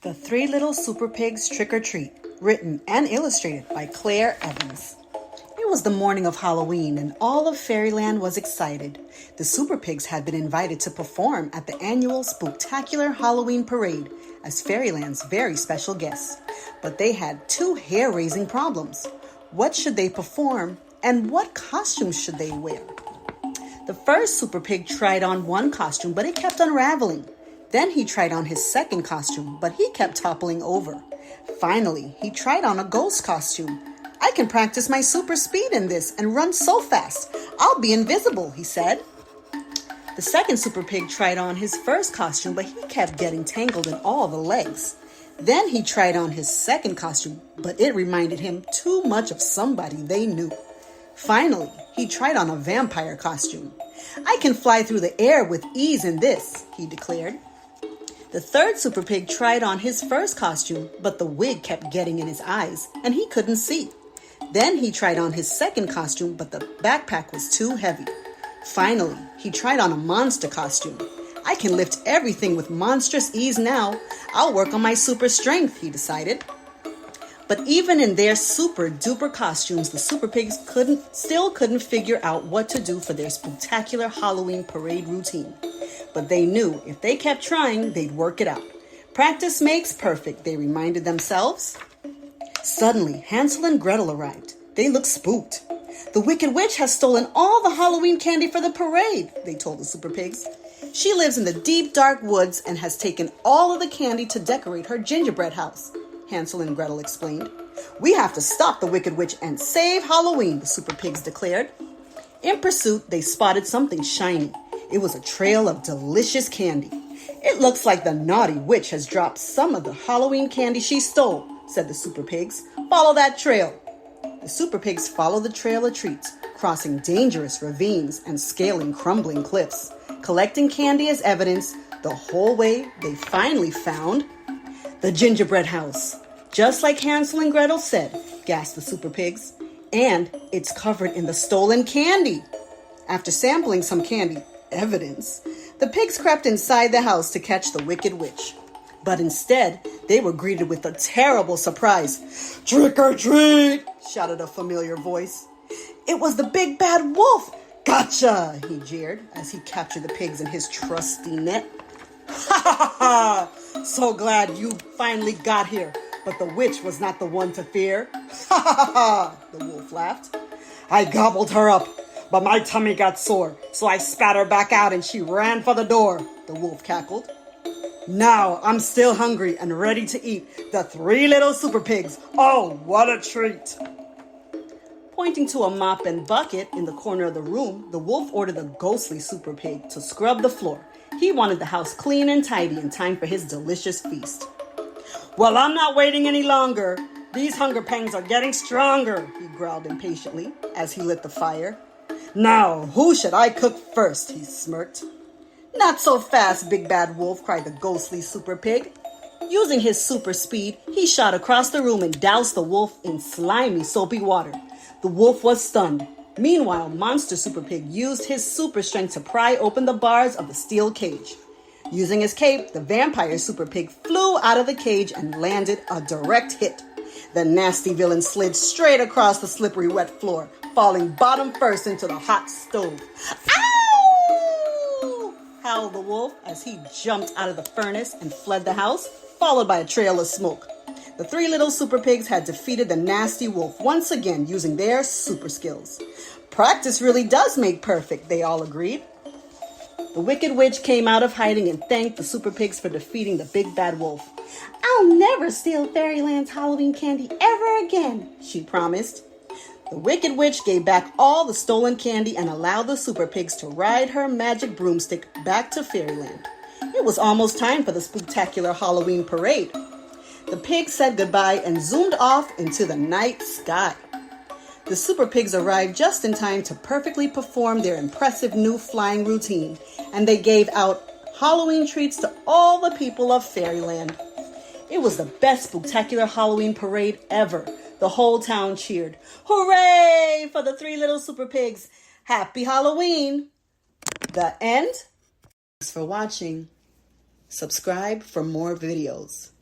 The Three Little SuperPigs Trick or Treat, written and illustrated by Claire Evans. It was the morning of Halloween and all of Fairyland was excited. The SuperPigs had been invited to perform at the annual Spooktacular Halloween Parade as Fairyland's very special guests. But they had two hair-raising problems. What should they perform and what costumes should they wear? The first SuperPig tried on one costume, but it kept unraveling. Then he tried on his second costume, but he kept toppling over. Finally, he tried on a ghost costume. I can practice my super speed in this and run so fast. I'll be invisible, he said. The second SuperPig tried on his first costume, but he kept getting tangled in all the legs. Then he tried on his second costume, but it reminded him too much of somebody they knew. Finally, he tried on a vampire costume. I can fly through the air with ease in this, he declared. The third SuperPig tried on his first costume, but the wig kept getting in his eyes, and he couldn't see. Then he tried on his second costume, but the backpack was too heavy. Finally, he tried on a monster costume. I can lift everything with monstrous ease now. I'll work on my super strength, he decided. But even in their super duper costumes, the SuperPigs still couldn't figure out what to do for their spectacular Halloween parade routine. But they knew if they kept trying, they'd work it out. Practice makes perfect, they reminded themselves. Suddenly, Hansel and Gretel arrived. They looked spooked. The Wicked Witch has stolen all the Halloween candy for the parade, they told the SuperPigs. She lives in the deep, dark woods and has taken all of the candy to decorate her gingerbread house, Hansel and Gretel explained. We have to stop the Wicked Witch and save Halloween, the SuperPigs declared. In pursuit, they spotted something shiny. It was a trail of delicious candy. It looks like the naughty witch has dropped some of the Halloween candy she stole, said the SuperPigs. Follow that trail. The SuperPigs followed the trail of treats, crossing dangerous ravines and scaling crumbling cliffs. Collecting candy as evidence, the whole way they finally found the gingerbread house. Just like Hansel and Gretel said, gasped the SuperPigs. And it's covered in the stolen candy. After sampling some candy evidence, the pigs crept inside the house to catch the Wicked Witch. But instead, they were greeted with a terrible surprise. Trick or treat, shouted a familiar voice. It was the big bad wolf. Gotcha, he jeered as he captured the pigs in his trusty net. Ha ha ha! So glad you finally got here, but the witch was not the one to fear. Ha ha ha! The wolf laughed. I gobbled her up, but my tummy got sore, so I spat her back out and she ran for the door, the wolf cackled. Now I'm still hungry and ready to eat the Three Little SuperPigs. Oh, what a treat! Pointing to a mop and bucket in the corner of the room, the wolf ordered the ghostly SuperPig to scrub the floor. He wanted the house clean and tidy in time for his delicious feast. Well, I'm not waiting any longer. These hunger pangs are getting stronger, he growled impatiently as he lit the fire. Now, who should I cook first? He smirked. Not so fast, Big Bad Wolf, cried the ghostly SuperPig. Using his super speed, he shot across the room and doused the wolf in slimy, soapy water. The wolf was stunned. Meanwhile, Monster SuperPig used his super strength to pry open the bars of the steel cage. Using his cape, the vampire SuperPig flew out of the cage and landed a direct hit. The nasty villain slid straight across the slippery wet floor, falling bottom first into the hot stove. Ow! Howled the wolf as he jumped out of the furnace and fled the house, followed by a trail of smoke. The Three Little SuperPigs had defeated the nasty wolf once again using their super skills. Practice really does make perfect, they all agreed. The Wicked Witch came out of hiding and thanked the SuperPigs for defeating the big bad wolf. I'll never steal Fairyland's Halloween candy ever again, she promised. The Wicked Witch gave back all the stolen candy and allowed the SuperPigs to ride her magic broomstick back to Fairyland. It was almost time for the spectacular Halloween parade. The pigs said goodbye and zoomed off into the night sky. The SuperPigs arrived just in time to perfectly perform their impressive new flying routine, and they gave out Halloween treats to all the people of Fairyland. It was the best spectacular Halloween parade ever. The whole town cheered. Hooray for the Three Little SuperPigs! Happy Halloween! The end. Thanks for watching. Subscribe for more videos.